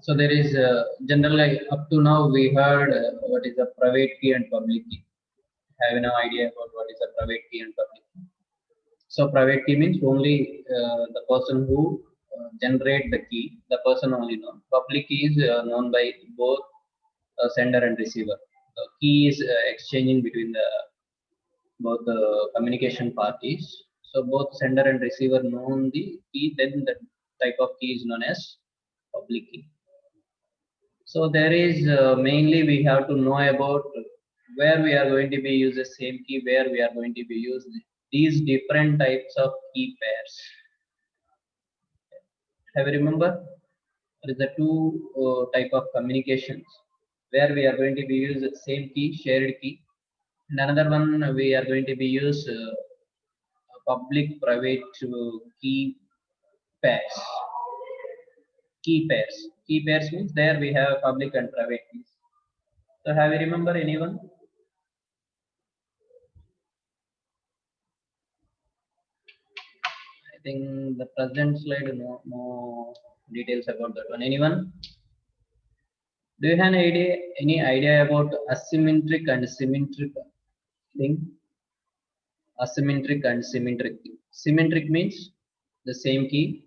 So there is generally up to now we heard what is a private key and public key. Have no idea about what is a private key and public key. So private key means only the person who generate the key, the person only known. Public key is known by both sender and receiver. The key is exchanging between the both the communication parties. So both sender and receiver know the key, then the type of key is known as public key. So there is mainly we have to know about where we are going to be use the same key, where we are going to be use these different types of key pairs. Have you remember? There is the two type of communications where we are going to be use the same key, shared key, and another one we are going to be use public private key pairs. Key pairs. Key pairs means there we have public and private keys. So have you remember anyone? I think the present slide no more details about that one. Anyone? Do you have any idea about asymmetric and symmetric thing? Asymmetric and symmetric. Symmetric means the same key,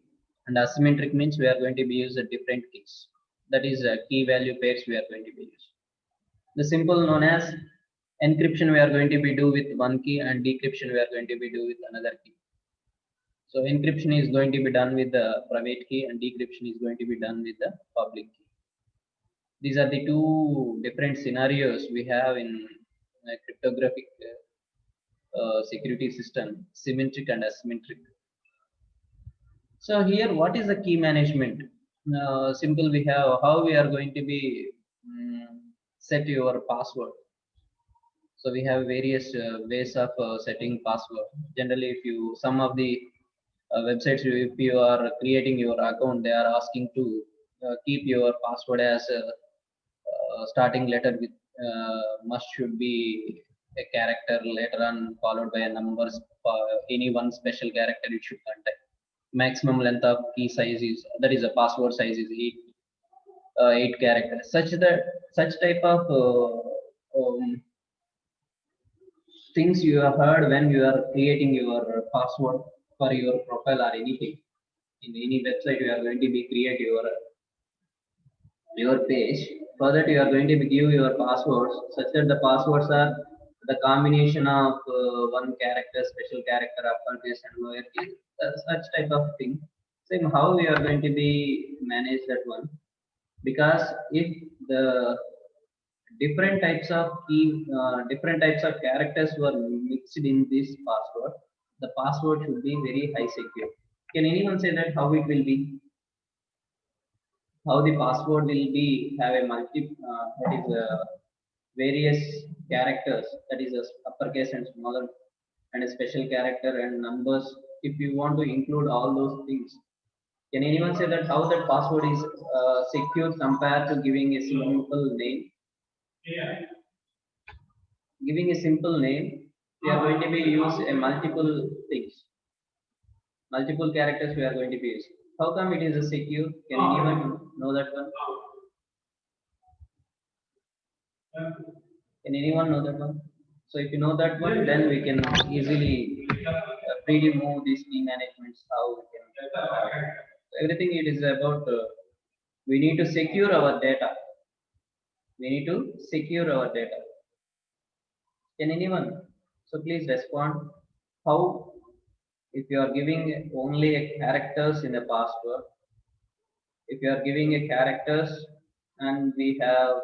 and asymmetric means we are going to be using different keys. That is key value pairs we are going to be using. The simple known as encryption we are going to be do with one key, and decryption we are going to be do with another key. So encryption is going to be done with the private key, and decryption is going to be done with the public key. These are the two different scenarios we have in cryptographic security system, symmetric and asymmetric. So here, what is the key management? Simple, we have how we are going to be set your password. So we have various ways of setting password. Generally, if you some of the websites, if you are creating your account, they are asking to keep your password as a starting letter with must should be a character later on followed by a numbers. Any one special character it should contain. Maximum length of key size is that is a password size is 8 characters. Such type of things you have heard when you are creating your password for your profile or anything in any website you are going to be create your page. For that you are going to be give your passwords such that the passwords are the combination of one character, special character, uppercase and lowercase, such type of thing. Same how we are going to be manage that one, because if the different types of characters were mixed in this password, the password should be very high secure. Can anyone say that how it will be? How the password will be have a that is various characters, that is a uppercase and smaller and a special character and numbers. If you want to include all those things, can anyone say that how that password is secure compared to giving a simple name? Giving a simple name, we are going to be use a multiple things, multiple characters we are going to be using. How come it is a secure? Can anyone know that one? Can anyone know that one? So if you know that one, then we can easily freely move these key managements. How we can everything it is about. We need to secure our data. We need to secure our data. Can anyone? So please respond. How, if you are giving only a characters in a password, if you are giving a characters and we have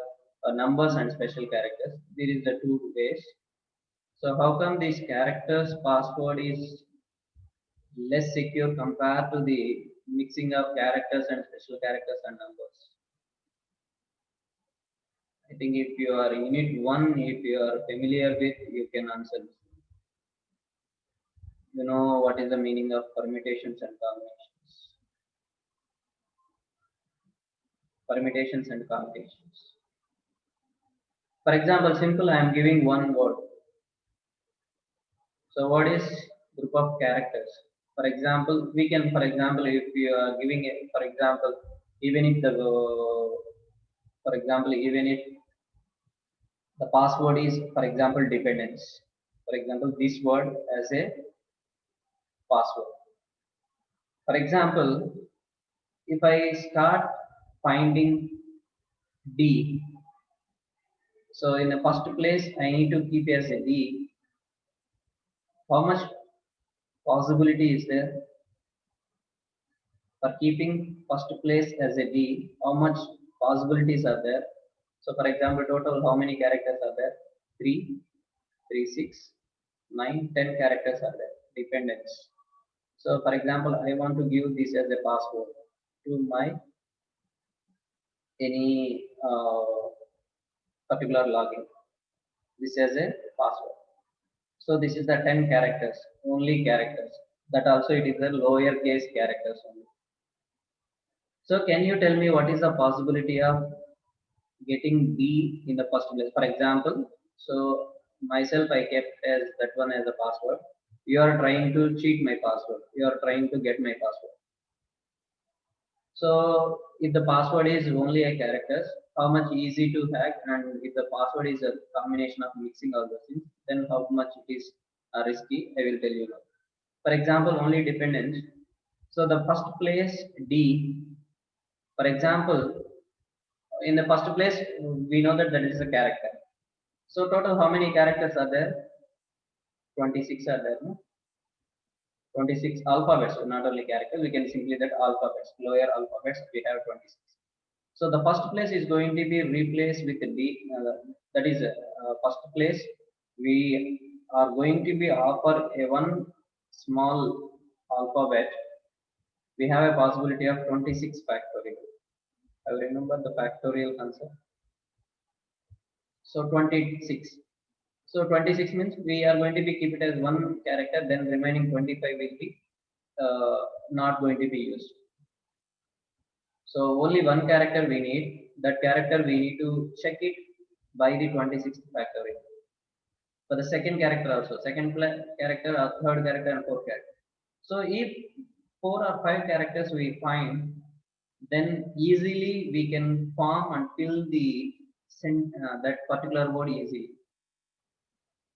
numbers and special characters, there is the two ways. So how come this characters password is less secure compared to the mixing of characters and special characters and numbers? I think if you are unit one, if you are familiar with, you can answer. You know what is the meaning of permutations and combinations? Permutations and combinations. For example, simple, I am giving one word. So what is group of characters? For example, we can, for example, if you are giving a, for example, Even if the, for example, even if the password is, for example, dependence. For example, this word as a password. For example, if I start finding D, so in the first place, I need to keep as a D. How much possibility is there for keeping first place as a D? How much possibilities are there? So, for example, total how many characters are there? 3, 3, 6, 9, 10 characters are there. Dependence. So, for example, I want to give this as a password to my any particular login. This as a password. So this is the 10 characters, only characters. That also it is the lower case characters only. So can you tell me what is the possibility of getting D in the first place? For example, so myself I kept as that one as a password. You are trying to cheat my password. You are trying to get my password. So if the password is only a characters, how much easy to hack, and if the password is a combination of mixing all the things, then how much it is risky, I will tell you now. For example, only dependence. So the first place D, for example, in the first place, we know that that is a character. So total how many characters are there? 26 are there, no? 26 alphabets, not only characters, we can simply that alphabets, lower alphabets, we have 26. So the first place is going to be replaced with D, that is first place, we are going to be offer a one small alphabet, we have a possibility of 26 factorial. I will remember the factorial concept. So 26. So 26 means we are going to be keep it as one character, then remaining 25 will be not going to be used. So only one character we need. That character we need to check it by the 26th factorial. For the second character also, character, third character, and fourth character. So if 4 or 5 characters we find, then easily we can form and fill the that particular word easily.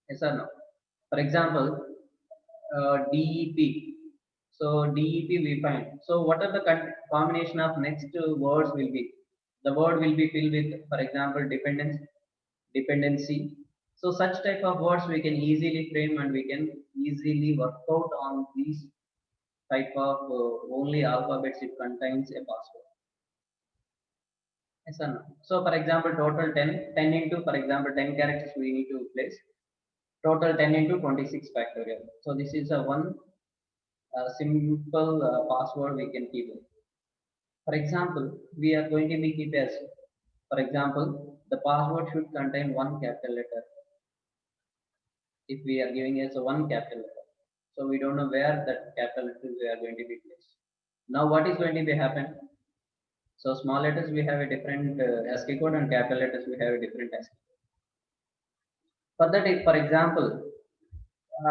Yes or no? For example, DEP. So DEP we find. So what are the combination of next words will be? The word will be filled with, for example, dependence, dependency. So such type of words we can easily frame and we can easily work out on these type of only alphabets it contains a password. Yes or no? So for example, total 10 into, for example, 10 characters we need to place. Total 10 into 26 factorial. So this is a one simple password we can keep it. For example, we are going to be keep as, for example, the password should contain one capital letter. If we are giving as a one capital letter, so we don't know where that capital letters we are going to be placed. Now what is going to be happen? So small letters we have a different ASCII code, and capital letters we have a different ASCII code. For that, if for example,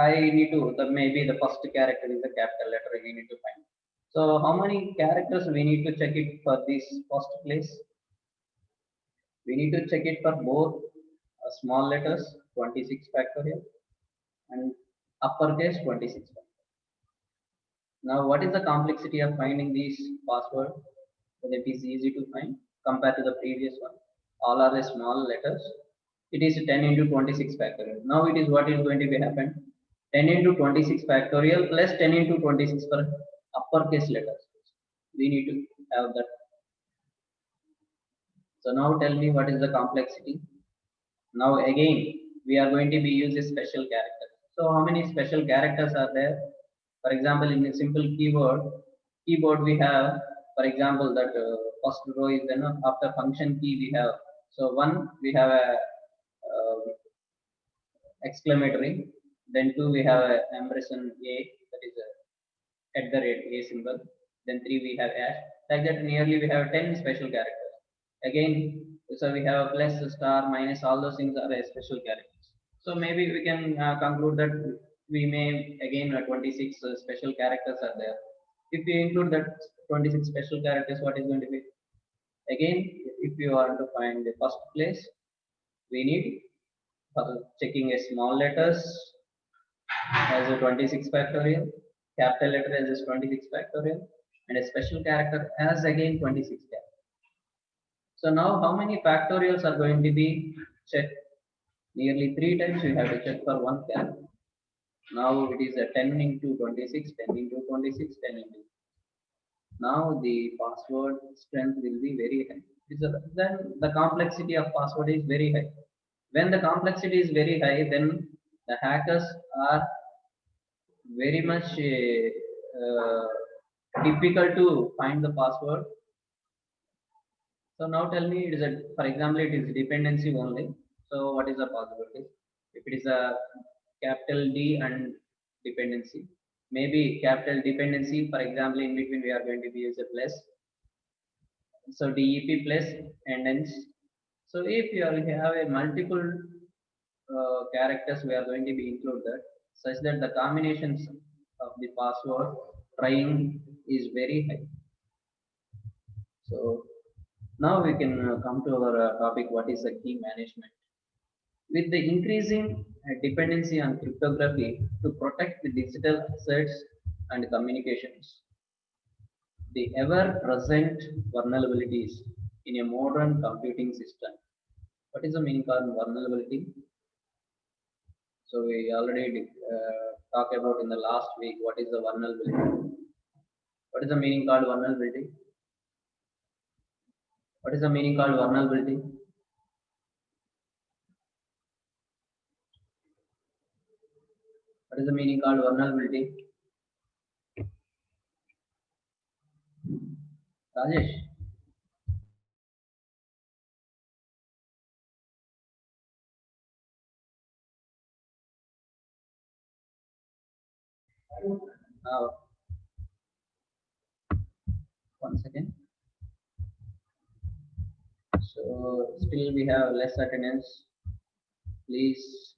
I need to, maybe the first character is a capital letter we need to find. So how many characters we need to check it for this first place? We need to check it for both small letters 26 factorial and uppercase 26 factorial. Now what is the complexity of finding these password? Well, it is easy to find compared to the previous one. All are the small letters. It is 10 into 26 factorial. Now it is what is going to be happen? 10 into 26 factorial plus 10 into 26 for uppercase letters. We need to have that. So now tell me what is the complexity. Now again, we are going to be use a special character. So how many special characters are there? For example, in a simple keyboard we have, for example, that first row is then after function key we have. So one we have a exclamatory, then two we have a ampersand a, that is a at the rate a symbol, then three we have hash. Like that, nearly we have 10 special characters. Again, so we have a plus, star, minus, all those things are a special characters. So maybe we can conclude that we may again 26 special characters are there. If we include that 26 special characters, what is going to be? Again, if you want to find the first place, we need for checking a small letters as a 26 factorial, capital letter as a 26 factorial, and a special character as again 26 character. So now how many factorials are going to be checked? Nearly 3 times we have to check for one character. Now it is a 10 into 26, 10 into 26, 10 into. Now the password strength will be very high. Then the complexity of password is very high. When the complexity is very high, then the hackers are very much difficult to find the password. So now tell me, it is a, for example, it is dependency only. So what is the possibility? If it is a capital D and dependency, maybe capital dependency, for example, in between we are going to use a plus. So DEP plus and ends. So if you have a multiple characters, we are going to be include that such that the combinations of the password trying is very high. So now we can come to our topic, what is the key management. With the increasing dependency on cryptography to protect the digital assets and communications, the ever-present vulnerabilities in a modern computing system. What is the meaning of vulnerability? So we already talked about in the last week what is the vulnerability. What is the meaning called vulnerability? What is the meaning called vulnerability? What is the meaning called vulnerability? Rajesh? Uh, 1 second. So still we have less attendance. Please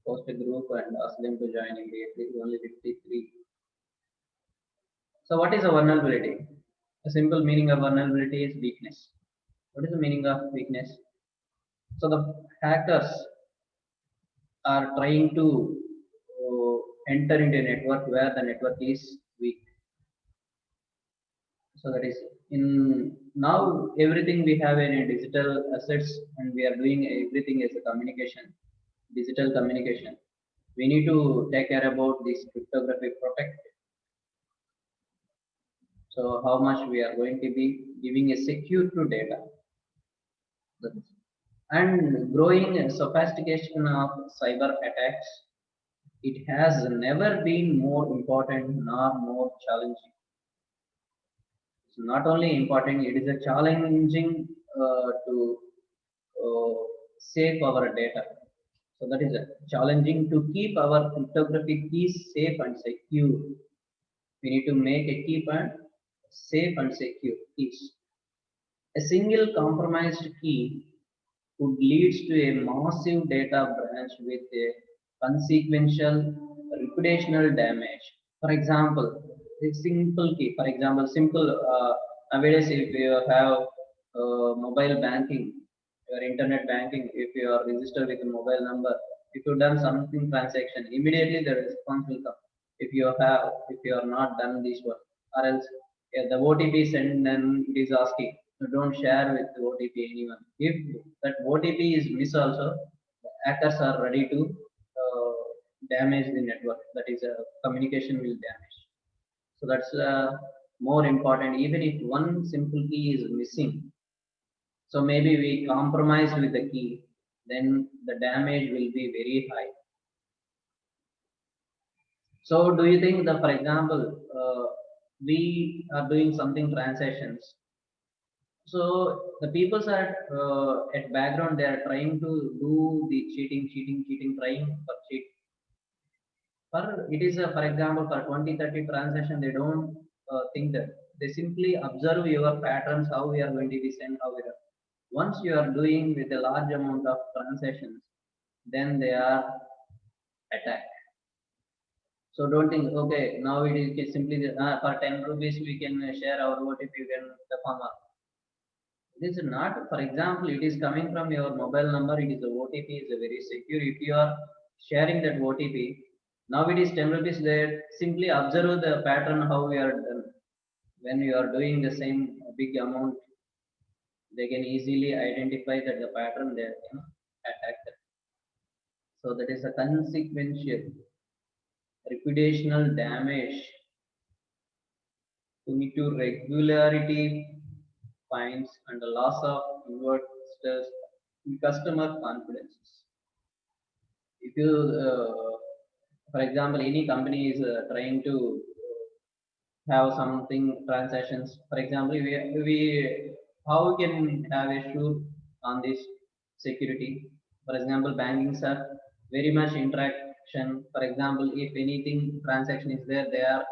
post a group and ask them to join immediately. Only 53. So what is a vulnerability? A simple meaning of vulnerability is weakness. What is the meaning of weakness? So the hackers are trying to enter into a network where the network is weak. So that is in now everything we have in a digital assets and we are doing everything as a communication, digital communication. We need to take care about this cryptography protect. So how much we are going to be giving a secure to data. And growing sophistication of cyber attacks, it has never been more important nor more challenging. It's not only important, it is a challenging to save our data. So that is challenging to keep our cryptographic keys safe and secure. We need to make a keep and safe and secure keys. A single compromised key could lead to a massive data branch with a consequential reputational damage. For example, a simple key, for example, simple nowadays if you have mobile banking, your internet banking, if you are registered with a mobile number, if you done something transaction, immediately the response will come. If you are not done this one, or else the OTP sent, then it is asking. So don't share with the OTP anyone. If that OTP is missed also, the hackers are ready to damage the network. That is, communication will damage. So that's more important. Even if one simple key is missing, so maybe we compromise with the key, then the damage will be very high. So do you think that, for example, we are doing something transactions. So the people are at background, they are trying to do the cheating, trying for cheat. For it is for example, for 20, 30 transaction, they don't think that. They simply observe your patterns, how we are going to be sent, how we are. Once you are doing with a large amount of transactions, then they are attacked. So don't think, okay, now it is simply for 10 rupees we can share our OTP, we can perform. It is not, for example, it is coming from your mobile number, it is a OTP, is a very secure. If you are sharing that OTP, now it is 10 rupees there. Simply observe the pattern how we are done. When you are doing the same big amount, they can easily identify that the pattern they can attack that. So that is a consequential reputational damage to regularity fines and the loss of investors customer confidence. If you, for example, any company is trying to have something transactions, for example, we how we can have a sure on this security. For example, bankings are very much interaction. For example, if anything transaction is there, they are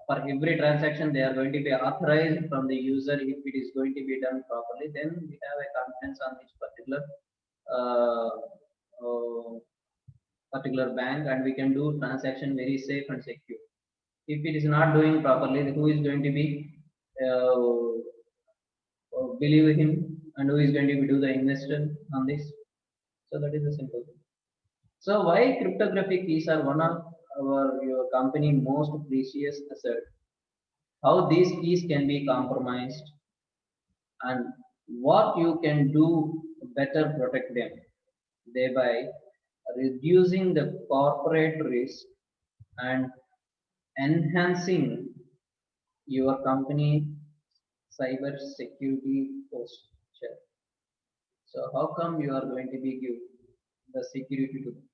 for every transaction they are going to be authorized from the user. If it is going to be done properly, then we have a confidence on this uh, uh, particular bank, and we can do transaction very safe and secure. If it is not doing properly, who is going to be believe him, and who is going to be do the investor on this? So that is the simple thing. So why cryptographic keys are one of our your company most precious asset? How these keys can be compromised, and what you can do better protect them, thereby reducing the corporate risk and enhancing your company cyber security posture. So how come you are going to be give the security to them?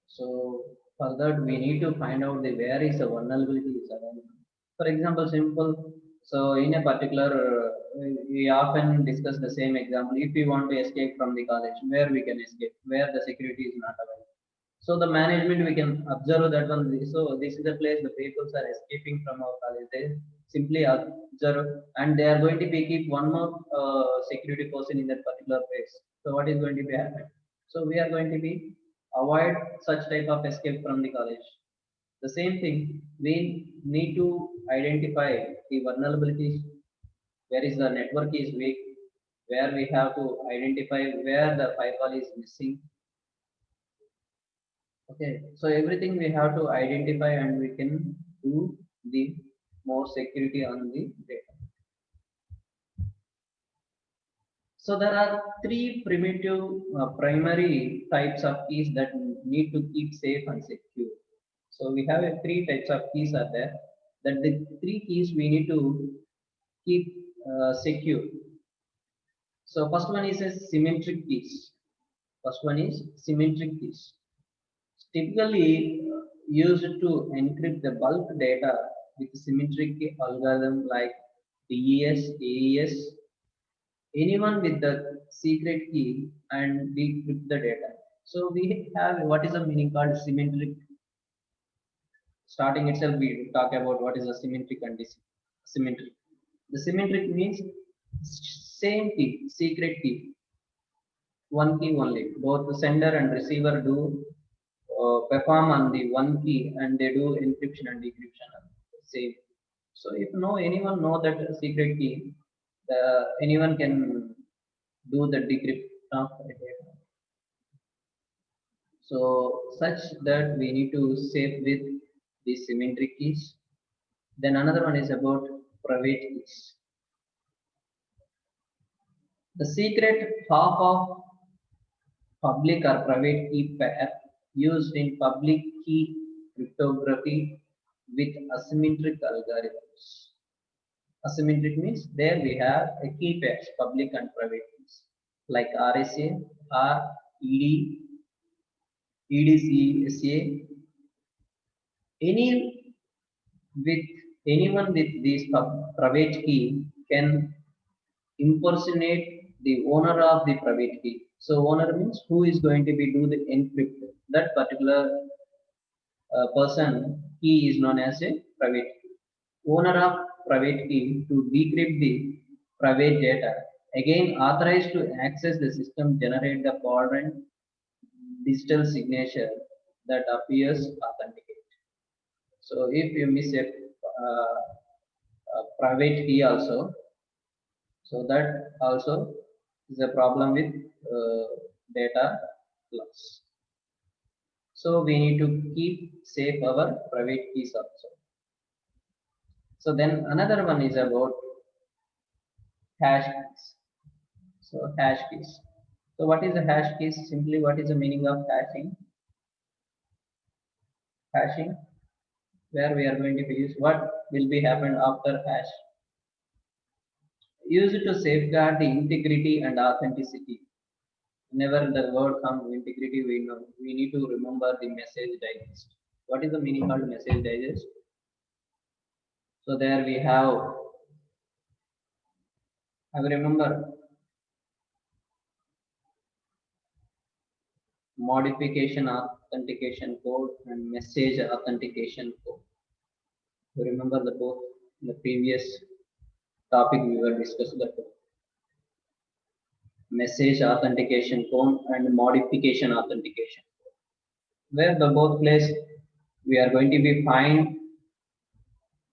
So for that we need to find out the where is the vulnerability is available. For example, simple. So in a particular, we often discuss the same example. If we want to escape from the college, where we can escape, where the security is not available. So the management we can observe that one. So this is the place the people are escaping from our college. They simply observe, and they are going to be keep one more security person in that particular place. So what is going to be happening? So we are going to be avoid such type of escape from the college. The same thing, we need to identify the vulnerabilities, where is the network is weak, where we have to identify where the firewall is missing. Okay, so everything we have to identify and we can do the more security on the data. So there are three primitive primary types of keys that need to keep safe and secure. So we have three types of keys are there. That the three keys we need to keep secure. So first one is a symmetric keys. First one is symmetric keys. Typically used to encrypt the bulk data with symmetric algorithm like DES, AES. Anyone with the secret key and decrypt the data. So we have what is the meaning called symmetric. Starting itself, we talk about what is a symmetric and symmetric. The symmetric means same key, secret key, one key only. Both the sender and receiver do perform on the one key, and they do encryption and decryption on the same. So if no anyone know that secret key, anyone can do the decrypt of the data. So such that we need to save with the symmetric keys. Then another one is about private keys. The secret half of public or private key pair used in public key cryptography with asymmetric algorithms. Asymmetric means there we have a key pairs, public and private keys, like RSA, R, ED, EDCSA. Any with anyone with this private key can impersonate the owner of the private key. So owner means who is going to be do the encrypt. That particular person key is known as a private key. Owner of private key to decrypt the private data. Again authorized to access the system generate the foreign digital signature that appears authenticate. So if you miss a private key also. So that also is a problem with data loss. So we need to keep safe our private keys also. So then another one is about hash keys. So hash keys. So what is a hash keys? Simply what is the meaning of hashing? Hashing, where we are going to use what will be happen after hash. Used to safeguard the integrity and authenticity. Whenever the word comes integrity, we know we need to remember the message digest. What is the meaning of message digest? So there we have, I remember modification authentication code and message authentication code. You remember the both in the previous topic we were discussing the message authentication code and modification authentication. Where the both place we are going to be find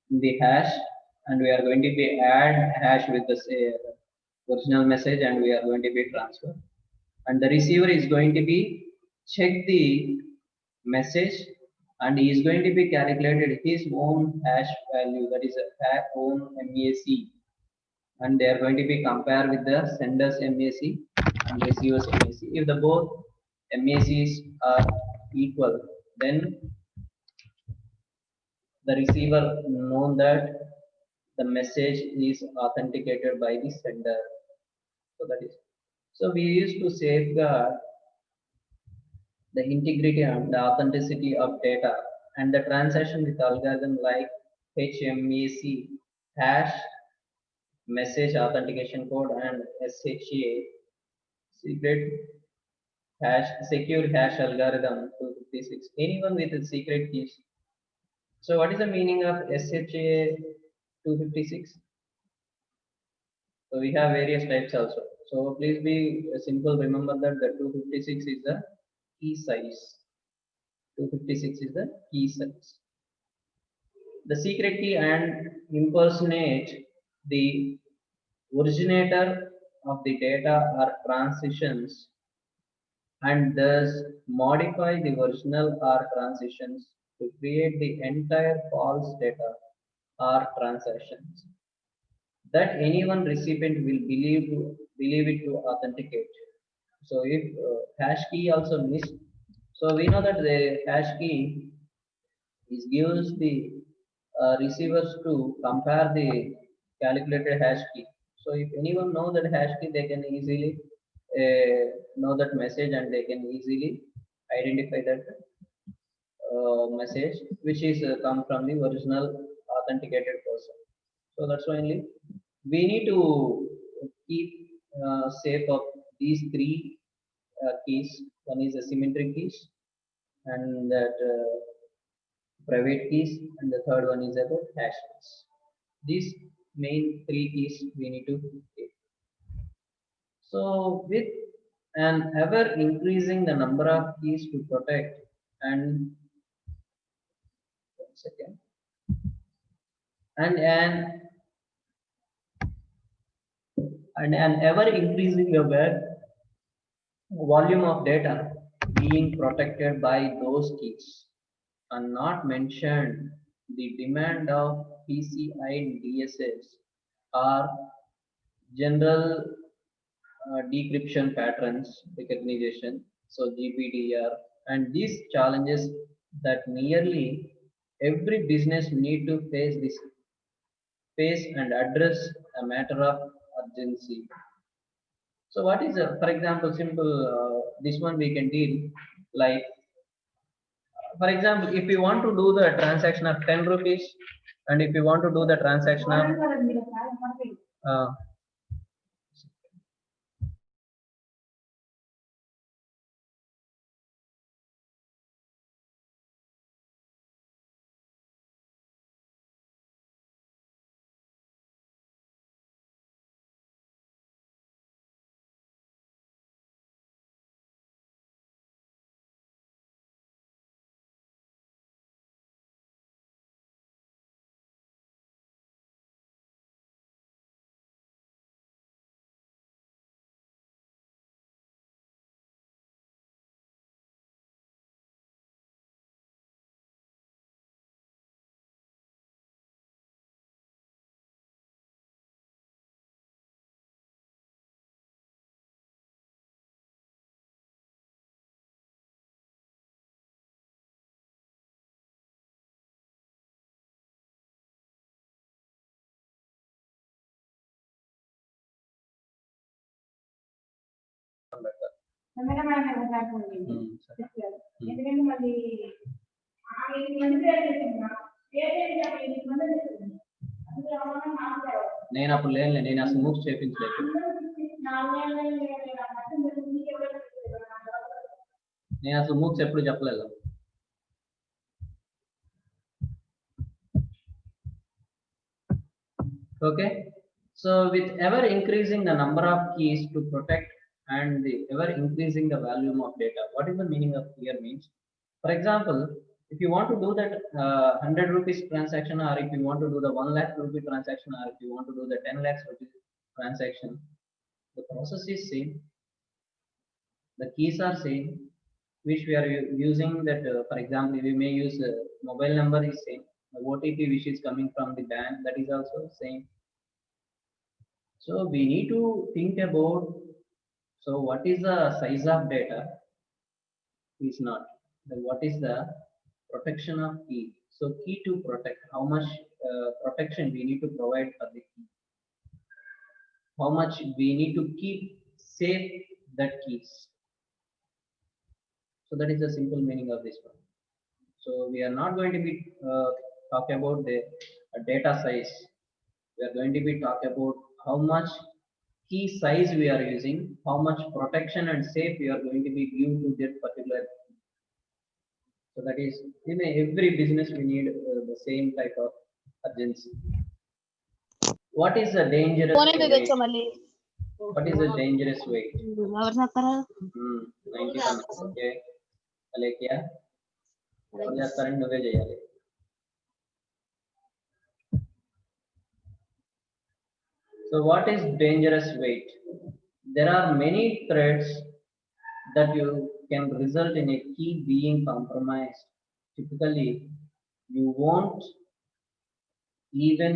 the hash and we are going to be add hash with the say, original message and we are going to be transfer and the receiver is going to be check the message and he is going to be calculated his own hash value, that is a own MAC, and they are going to be compared with the sender's MAC and receiver's MAC. If the both MACs are equal, then the receiver know that the message is authenticated by the sender. So that is, so we used to safeguard the integrity and the authenticity of data and the transaction with algorithm like HMAC, hash message authentication code, and SHA, secret hash secure hash algorithm 256. Anyone with a secret keys. So what is the meaning of SHA 256? So we have various types also. So please be simple. Remember that the 256 is the key size. 256 is the key size. The secret key and impersonate the originator of the data or transitions and thus modify the original or transitions to create the entire false data or transactions that any one recipient will believe it to authenticate. So if hash key also missed, so we know that the hash key is gives the receivers to compare the calculated hash key. So if anyone know that hash key, they can easily know that message and they can easily identify that message which is come from the original authenticated person. So that's why only we need to keep safe of these three keys. One is the symmetric keys and that private keys and the third one is about hash keys. These main three keys we need to keep. So with an ever increasing the number of keys to protect and one second and an ever increasing volume of data being protected by those keys and not mentioned the demand of PCI and DSS are general decryption patterns recognition, so GPDR, and these challenges that nearly every business need to face and address a matter of urgency. So what is for example simple this one we can deal like for example if you want to do the transaction of 10 rupees and if you want to do the transaction of uh, నేను అప్పుడు లేనులే, నేను అసలు moves చేయించలేదు. నేను అసలు moves ఎప్పుడు చెప్పలేదు. Okay, so with ever increasing the number of keys to protect and the ever increasing the volume of data, what is the meaning of here means? For example, if you want to do that 100 rupees transaction, or if you want to do the 1 lakh rupee transaction, or if you want to do the 10 lakhs rupees transaction, the process is same, the keys are same, which we are using that, for example, we may use mobile number is same, the OTP which is coming from the bank, that is also same. So we need to think about, so what is the size of data is not, then what is the protection of key. So key to protect, how much protection we need to provide for the key, how much we need to keep safe that keys. So that is the simple meaning of this one. So we are not going to be talking about the data size. We are going to be talking about how much key size we are using, how much protection and safe we are going to be given to that particular key. So that is, in every business we need the same type of urgency. What is the dangerous weight? What is the dangerous weight? 91. Okay. Alekia. So what is dangerous weight? There are many threats that you can result in a key being compromised. Typically, you won't even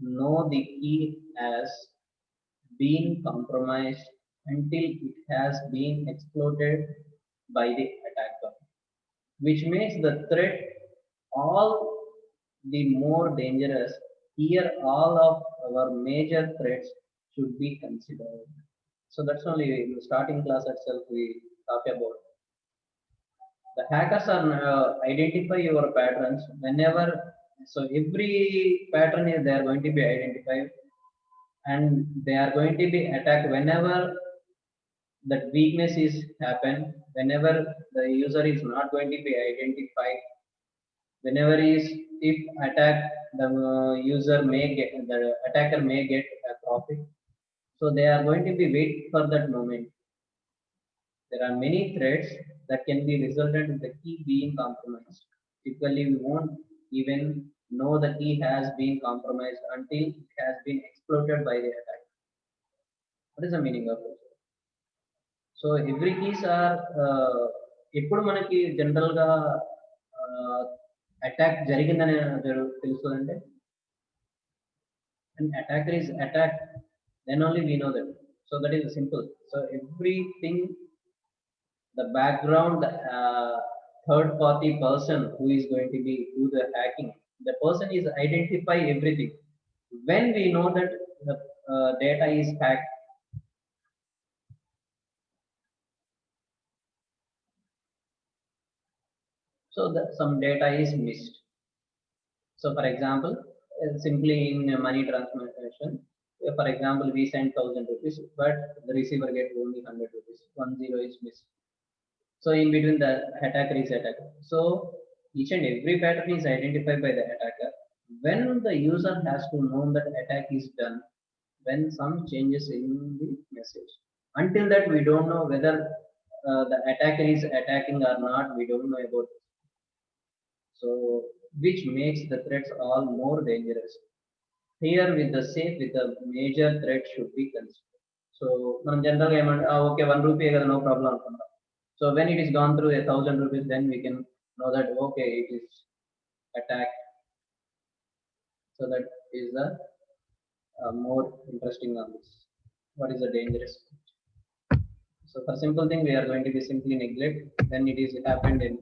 know the key has been compromised until it has been exploited by the attacker, which makes the threat all the more dangerous. Here, all of our major threats should be considered. So that's only in the starting class itself we talk about. The hackers are identify your patterns whenever. So every pattern is they are going to be identified, and they are going to be attacked whenever that weakness is happen. Whenever the user is not going to be identified, whenever is if attack, the user may get, the attacker may get a profit. So they are going to be wait for that moment. There are many threats that can be resulted in the key being compromised. Typically, we won't even know the key has been compromised until it has been exploited by the attack. What is the meaning of it? So every keys are ఎప్పుడు మనకి general గా attack జరిగిందని తెలుస్తుందంటే, an attacker is attacked, then only we know that. So that is simple. So everything, the background, third party person who is going to be do the hacking, the person is identify everything. When we know that the data is hacked, so that some data is missed. So for example, simply in money transmission, for example, we send 1,000 rupees, but the receiver get only 100 rupees. 10 is missed. So in between the attacker is attacker. So each and every pattern is identified by the attacker. When the user has to know that attack is done, when some changes in the message. Until that, we don't know whether the attacker is attacking or not. We don't know about it. So which makes the threats all more dangerous. Here with the safe, with the major threat should be considered. So generally, okay, 1 rupee, no problem. So when it is gone through 1,000 rupees, then we can know that okay, it is attacked. So that is the more interesting on this. What is the dangerous? So for simple thing, we are going to be simply neglect. Then it is happened in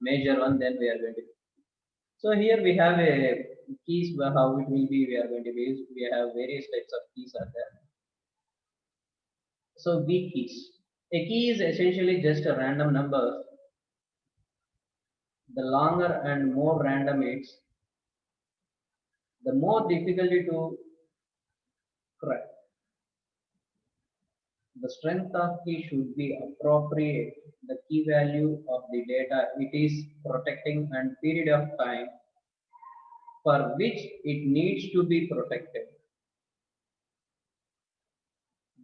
major one, then we are going to. So here we have a keys, how it will be. We are going to be used. We have various types of keys are there. So weak keys. A key is essentially just a random number. The longer and more random it's, the more difficulty to crack. The strength of key should be appropriate. The key value of the data it is protecting and period of time for which it needs to be protected.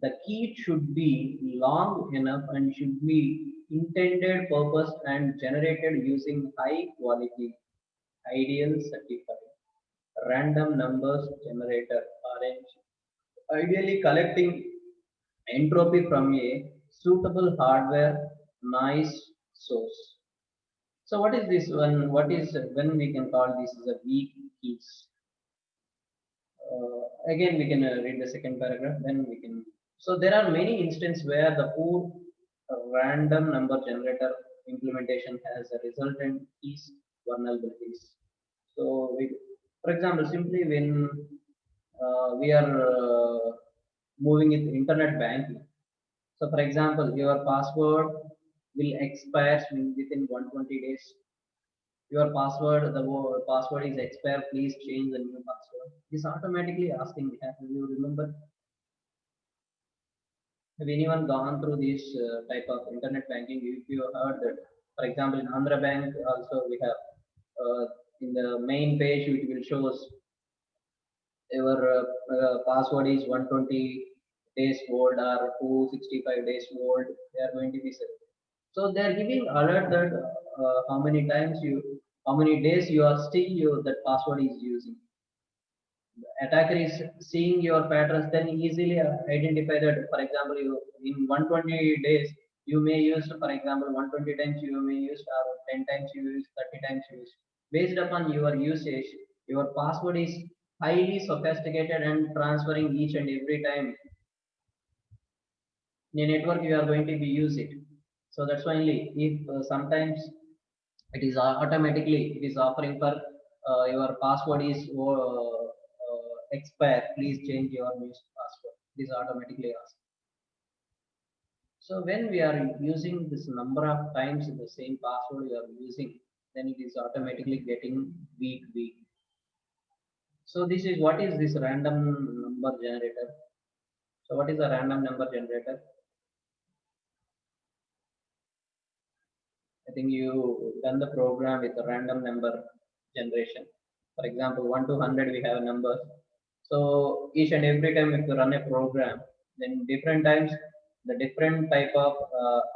The key should be long enough and should be intended purpose and generated using high quality, ideal certified random numbers generator RNG. Ideally collecting entropy from a suitable hardware noise source. So what is this one? What is when we can call this as a weak keys? Again, we can read the second paragraph. Then we can. So there are many instances where the poor random number generator implementation has a resultant keys vulnerabilities. So, for example, simply when we are moving with internet banking. So, for example, your password will expire within 120 days. Your password, the password is expired. Please change the new password. This automatically asking. Have you remember? Have anyone gone through this type of internet banking? If you heard that, for example, in Andhra Bank also we have in the main page it will show us your password is 120 days old or 265 days old. They are going to be set. So they are giving alert that how many times you, how many days you are still you that password is using. The attacker is seeing your patterns, then easily identify that. For example, you in 120 days you may use, for example, 120 times you may use, or 10 times you use, 30 times you use. Based upon your usage, your password is highly sophisticated and transferring each and every time in a network you are going to be use it. So that's why only if sometimes it is automatically it is offering for your password is expire, please change your new password. It is automatically asked. So when we are using this number of times the same password you are using, then it is automatically getting weak. So this is what is this random number generator. So what is a random number generator? I think you done the program with a random number generation. For example, 1 to 100 we have numbers. So each and every time if you run a program, then different times the different type of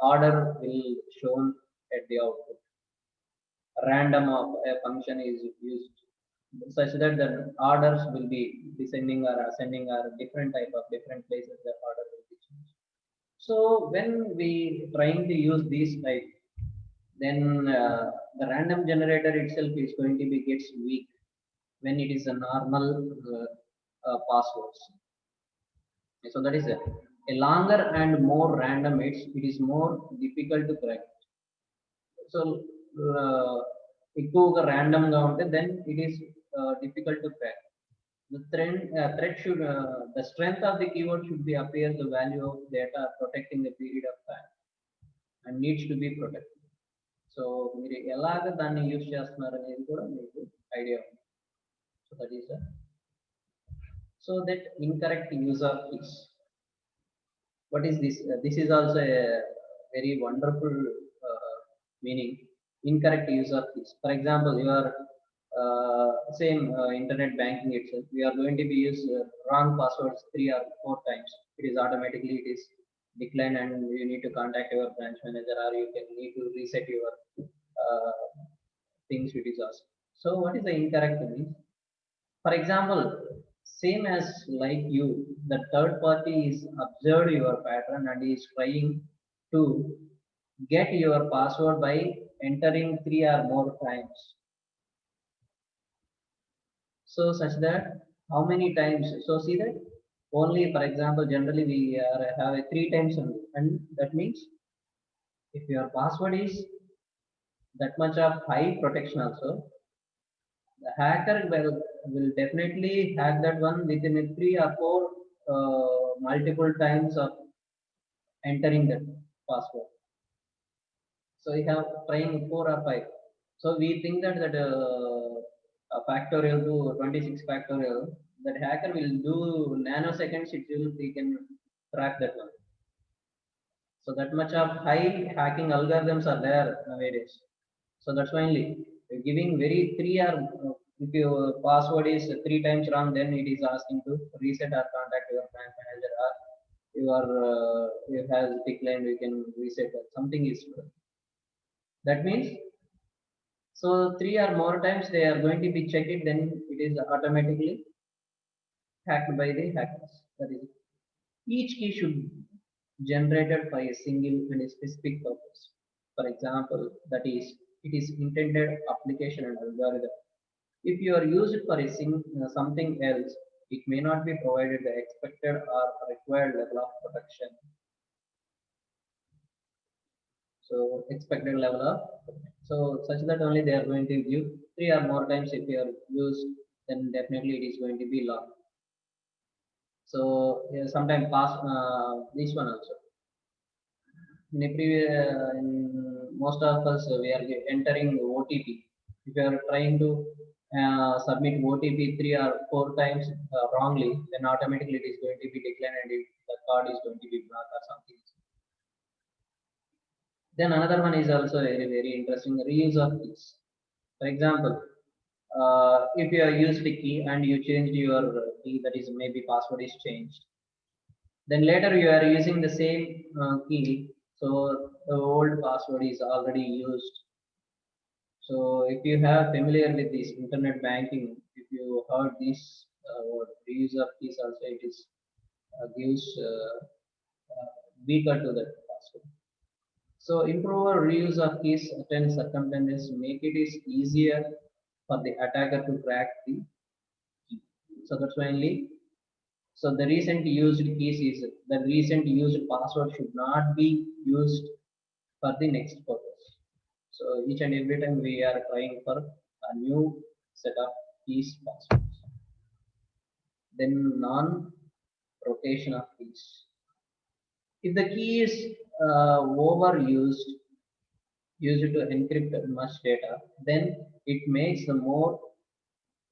order will shown at the output. Random of a function is used such that the orders will be descending or ascending or different type of different places the order will be changed. So when we trying to use these type, then the random generator itself is going to be gets weak when it is a normal passwords. So that is a longer and more random it is more difficult to crack. So ఎక్కువగా random గా ఉంటే then it is difficult to crack. The thread should the strength of the keyword should be appear the value of data protecting the period of time and needs to be protected. So మీరు ఎలాగ దాన్ని use చేస్తున్నారు అనేది కూడా మీకు idea ఉంది. So that is so that incorrect user keys. What is this? This is also a very wonderful meaning. Incorrect user keys. For example, your same internet banking itself, we are going to be use wrong passwords 3 or 4 times. It is automatically it is declined and you need to contact your branch manager or you can need to reset your uh, things which is asked. So what is the incorrect means? For example, same as like you, the third party is observed your pattern and is trying to get your password by entering 3 or more times. So such that how many times? So see that only for example generally we have a 3 times only, and that means if your password is that much of high protection also, the hacker will definitely hack that one within a 3 or 4 multiple times of entering that. password. So we have trying 4 or 5. So we think that a factorial to 26 factorial, that hacker will do nanoseconds. He can track that one. So that much of high hacking algorithms are there nowadays. So that's why only giving very three or if your password is 3 times wrong, then it is asking to reset or contact your bank manager, or you has declined, you can reset or something is. That means so 3 or more times they are going to be checked, then it is automatically hacked by the hackers. That is, each key should generated for a single and a specific purpose. For example, that is, it is intended application and algorithm. If you are used for something else, it may not be provided the expected or required level of protection. So expected level of so such that only they are going to give 3 or more times. If you are used, then definitely it is going to be locked. So yeah, sometimes pass this one also. In a in most of us we are entering OTP. If you are trying to submit OTP 3 or 4 times wrongly, then automatically it is going to be declined and the card is going to be blocked or something. Then another one is also very interesting, reuse of keys. For example, if you have used the key and you changed your key, that is maybe password is changed. Then later you are using the same key, so the old password is already used. So if you have familiar with this internet banking, if you heard this word reuse of keys also, it is gives weaker to that password. So improve reuse of keys attend circumstances make it is easier for the attacker to crack the key. So that's why only. So the recent used keys is the recent used password should not be used for the next purpose. So each and every time we are trying for a new set of keys passwords. Then non-rotation of keys. If the key is overused, used to encrypt much data, then it makes the more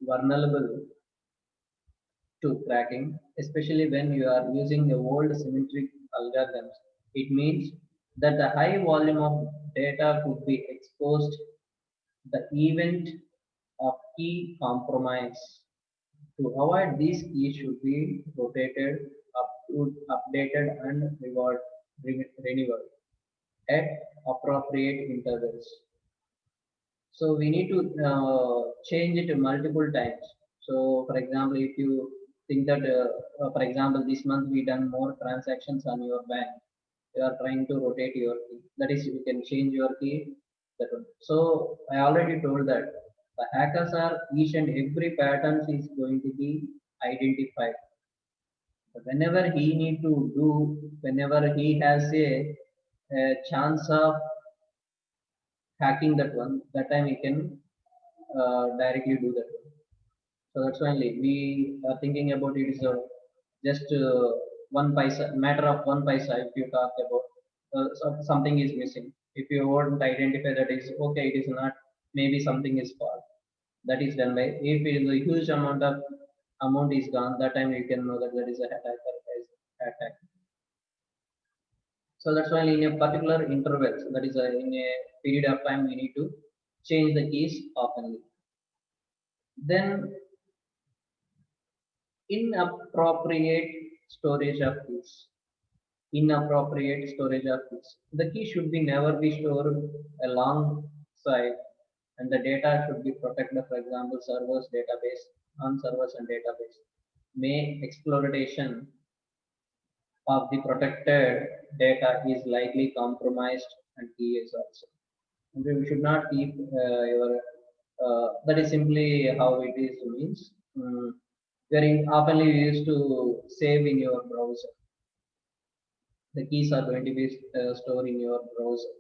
vulnerable to cracking, especially when you are using the old symmetric algorithms. It means that the high volume of data could be exposed. The event of key compromise. To avoid these keys should be rotated, updated, and renewed at appropriate intervals. So we need to change it multiple times. So for example, if you think that, for example, this month we done more transactions on your bank, you are trying to rotate your key. That is, you can change your key. That one. So I already told that the hackers are each and every pattern is going to be identified. Whenever he need to do, whenever he has a chance of hacking that one, that time he can directly do that one. So that's why we are thinking about it is just one paisa, matter of one paisa. If you talk about something is missing, if you won't identify that is okay, it is not. Maybe something is fault. That is done by if it is a huge amount is gone. That time you can know that there is a attacker is attack. So that's why in a particular interval, so that is in a period of time, we need to change the keys often. Then inappropriate storage of keys. Inappropriate storage of keys. The key should be never be stored alongside, and the data should be protected. For example, servers, database, on servers and database. May exploitation of the protected data is likely compromised and key is also. And we should not keep your that is simply how it is means. Very often you used to save in your browser. The keys are going to be stored in your browser.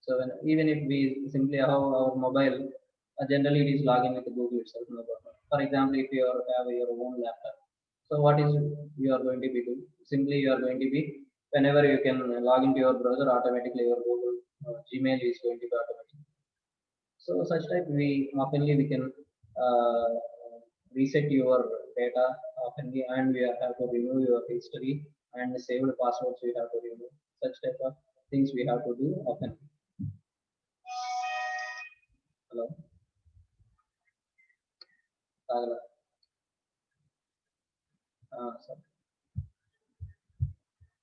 So even if we simply have our mobile, generally it is login with Google itself. No problem. For example, if have your own laptop, so what is you are going to be doing? Simply you are going to be Whenever you can log into your browser, automatically your Google Gmail is going to be automatic. So such type we oftenly we can uh, reset your data oftenly, and we have to remove your history and saved passwords we have to remove. Such type of things we have to do often. Hello. Sagala. Sorry.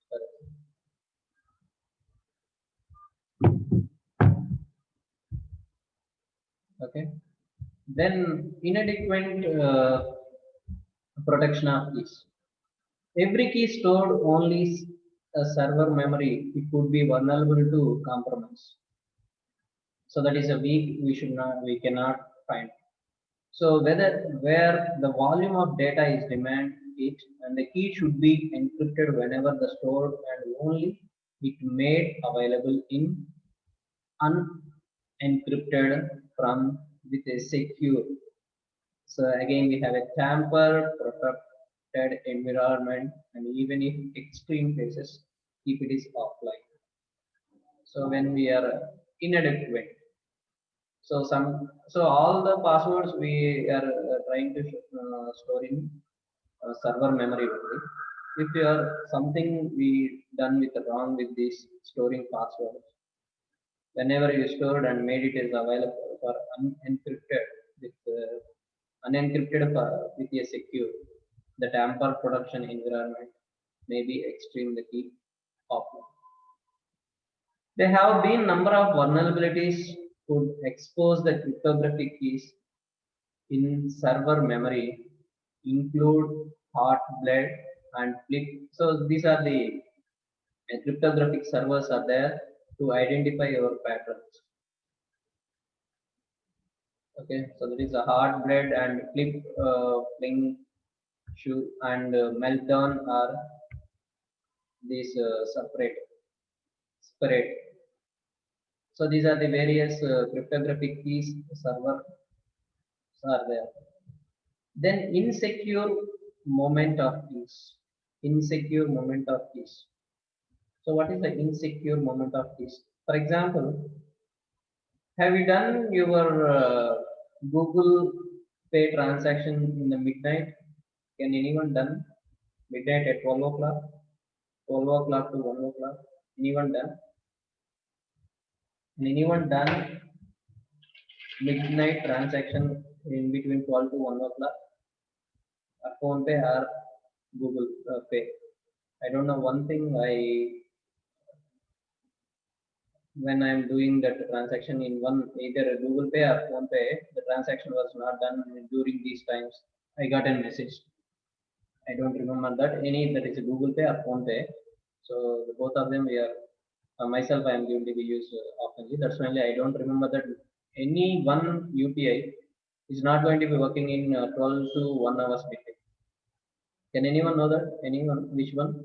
Sorry. Okay. Then inadequate protection of keys. Every key stored only a server memory. It could be vulnerable to compromise. So that is a weak we cannot find. So where the volume of data is demand it, and the key should be encrypted whenever the stored and only it made available in unencrypted from with a secure. So again we have a tamper protected environment, and even if extreme cases keep it is offline. So when we are inadequate, so all the passwords we are trying to store in server memory only. If you are something we done with wrong with this storing passwords, whenever you stored and made it is available for unencrypted with unencrypted with a secure, the tamper production environment may be extremely key offline. There have been number of vulnerabilities could expose the cryptographic keys in server memory, include hot, blood, and flip. So these are the cryptographic servers are there to identify your patterns. Okay, so there is a hard blood and flip, fling, shoe, and meltdown are these separate. So these are the various cryptographic keys server are there. Then insecure moment of peace. Insecure moment of peace. So what is the insecure moment of peace? For example, have you done your Google Pay transaction in the midnight? Can anyone done midnight at 12 o'clock? 12 o'clock to 1 o'clock? Anyone done? And anyone done midnight transaction in between 12 to 1 o'clock? Phone Pay or Google Pay? I don't know one thing. When I'm doing that transaction in one either a Google Pay or Phone Pay, the transaction was not done during these times. I got a message. I don't remember that any that is a Google Pay or Phone Pay. So the both of them we are myself I am going to be used oftenly. That's why I don't remember that any one UPI is not going to be working in 12 to 1 hours between. Can anyone know that? Anyone? Which one?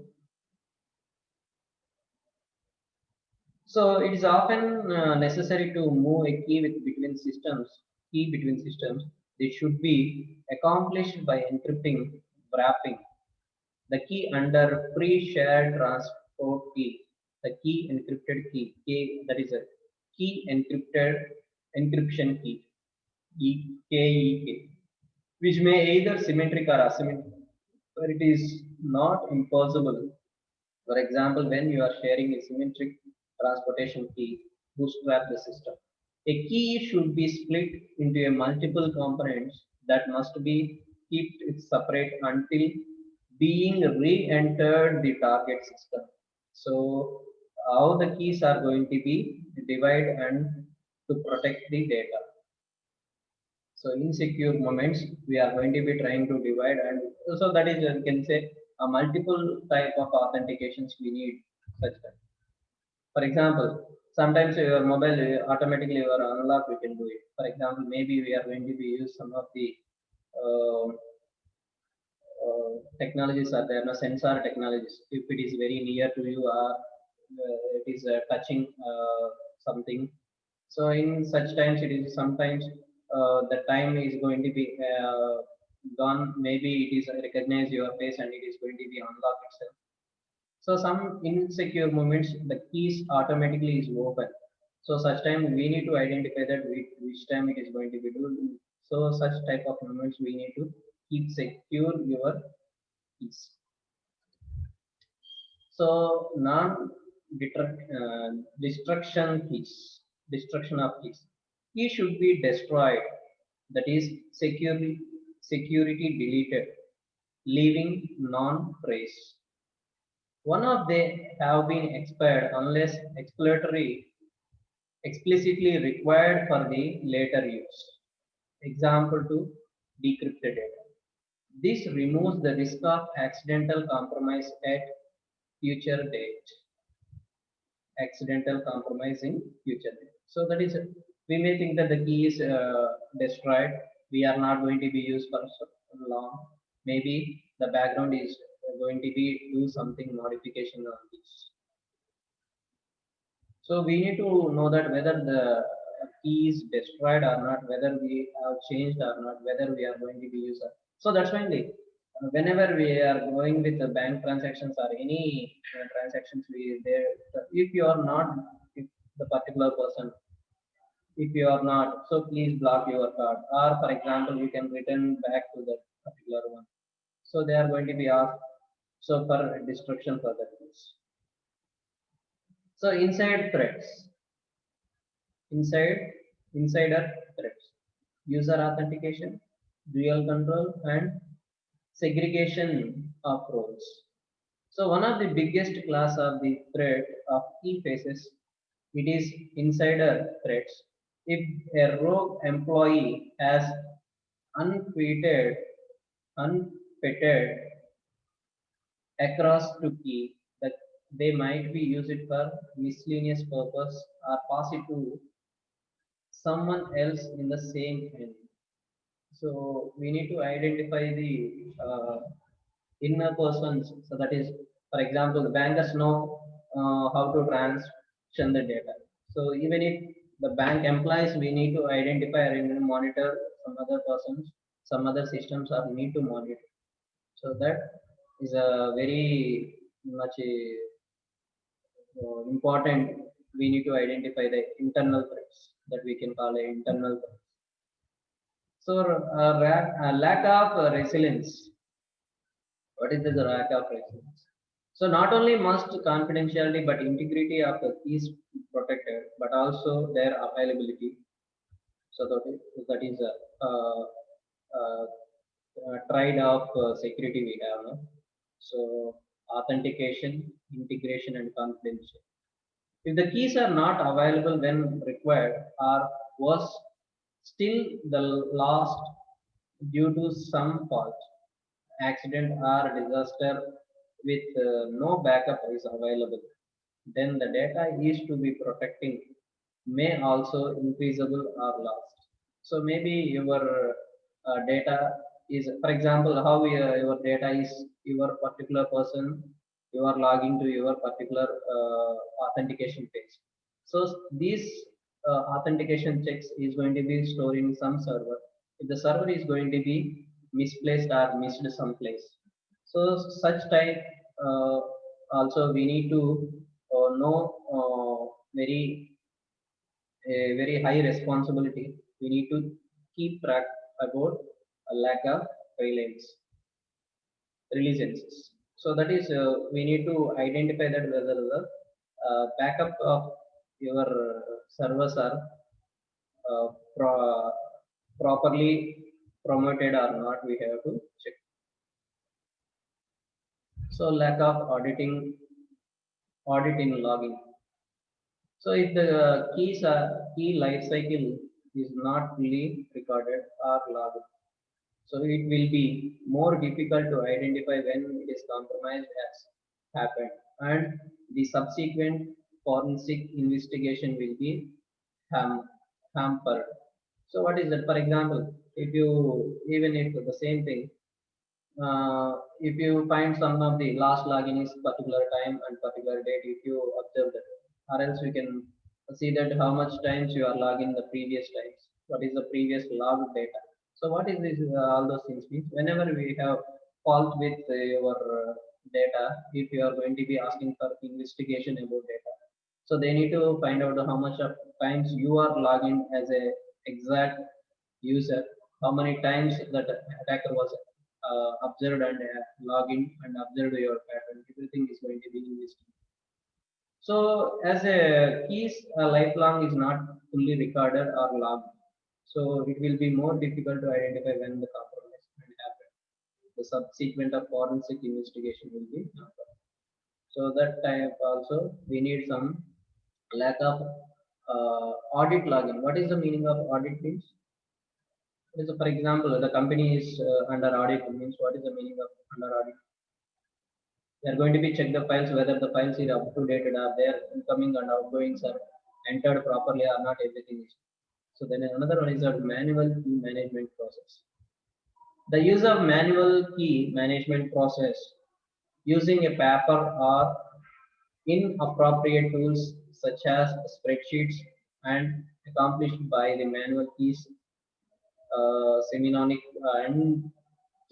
So it is often necessary to move a key with between systems. Key between systems. This should be accomplished by encrypting, wrapping the key under pre-shared transport key. The key encrypted key. K, that is a key encrypted encryption key. KEK, which may either symmetric or asymmetric, where it is not impossible. For example, when you are sharing a symmetric transportation key, bootstrap the system. A key should be split into a multiple components that must be kept it separate until being re-entered the target system. So how the keys are going to be divided and to protect the data. So insecure moments we are going to be trying to divide, and so that is you can say a multiple type of authentications we need such that. For example, sometimes your mobile automatically you are unlock we can do it. For example, maybe we are going to be use some of the uh, technologies are there, no sensor technologies. If it is very near to you or it is touching something, so in such times it is sometimes the time is going to be gone. Maybe it is recognize your face and it is going to be unlocked itself. So some insecure moments, the keys automatically is open. So such time we need to identify that which time it is going to be done. So such type of moments we need to keep secure your keys. So destruction keys, destruction of keys. Key should be destroyed. That is security deleted, leaving non-trace. One of they have been expired unless explicitly required for the later use. Example to decrypted data. This removes the risk of accidental compromise at future date. Accidental compromise in future date. So that is, we may think that the key is destroyed. We are not going to be used for so long. Maybe the background is going to be do something modification on this. So we need to know that whether the key is destroyed or not, whether we have changed or not, whether we are going to be user. So that's why whenever we are going with the bank transactions or any transactions, we there if you are not, if the particular person, if you are not, so please block your card. Or for example, you can return back to the particular one. So they are going to be asked so for destruction for that. So inside threats. Inside insider threats, user authentication, dual control, and segregation of roles. So one of the biggest class of the threat of key faces, it is insider threats. If a rogue employee has unfettered unfettered across to key, that they might be used it for miscellaneous purpose or pass it to someone else in the same end. So we need to identify the inner persons. So that is, for example, the bankers know how to transaction the data. So even if the bank employees, we need to identify and monitor some other persons, some other systems are need to monitor. So that is a very much important. We need to identify the internal threats that we can call internal threats. So, lack of resilience. What is the lack of resilience? So, not only must confidentiality but integrity of the keys protected, but also their availability. So that is a trade of security we have. No? So, authentication, integration, and confidentiality. If the keys are not available when required, or was still the lost due to some fault, accident, or disaster with no backup is available, then the data is to be protecting may also increasable or lost. So maybe your data is, for example, how your data is your particular person, you are logging to your particular authentication page. So these authentication checks is going to be stored in some server. If the server is going to be misplaced or missed someplace, so such type also we need to know very high responsibility. We need to keep track about a lack of reliance, religions. So that is we need to identify that whether the backup of your servers are uh, pro- properly promoted or not. We have to check. So lack of audit in logging. So if the key life cycle is not fully recorded or logged, so it will be more difficult to identify when it is compromised has happened, and the subsequent forensic investigation will be ham- hampered. So what is that? For example, if you even if the same thing, if you find some of the last login is particular time and particular date, if you observe that, or else we can see that how much times you are logging the previous times, what is the previous logged data. So what is this? All those things means whenever we have fault with your data if you are going to be asking for investigation about data. So they need to find out how much of times you are logging as a exact user, how many times that attacker was observed and logging and observed your pattern. Everything is going to be investigated. So as a keys, lifelong is not fully recorded or logged. So it will be more difficult to identify when the compromise happened. The subsequent of forensic investigation will be not done. So that type also we need some lack of audit logging. What is the meaning of audit means? Is for example, the company is under audit means what is the meaning of under audit? They are going to be check the files whether the files are up to date, are there incoming and outgoings are entered properly or not, everything is. So then another one is a manual key management process. The use of manual key management process using a paper or inappropriate tools such as spreadsheets and accomplished by the manual keys semiotic and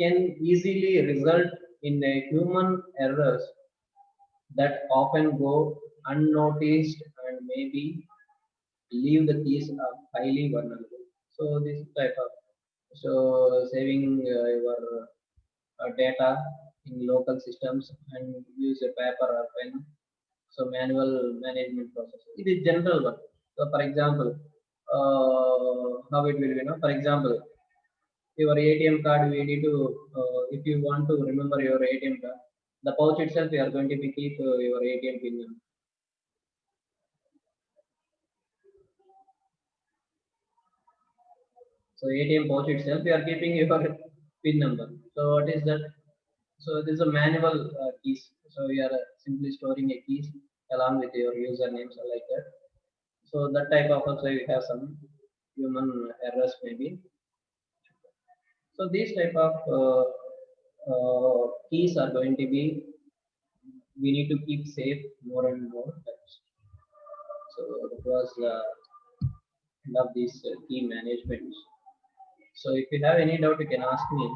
can easily result in a human errors that often go unnoticed and maybe leave the keys are highly vulnerable. So this type of saving your data in local systems and use a paper or pen. So manual management process. It is general one. So for example, how it will be, for example, your ATM card, we need to, if you want to remember your ATM card, the pouch itself, you are going to be keep your ATM pin number. So ATM pouch itself, you are keeping your pin number. So what is that? So this is a manual keys. So you are simply storing a keys along with your usernames or like that. So that type of also you have some human errors maybe. So these type of keys are going to be, we need to keep safe more and more times. So that was end of this key management. So if you have any doubt, you can ask me.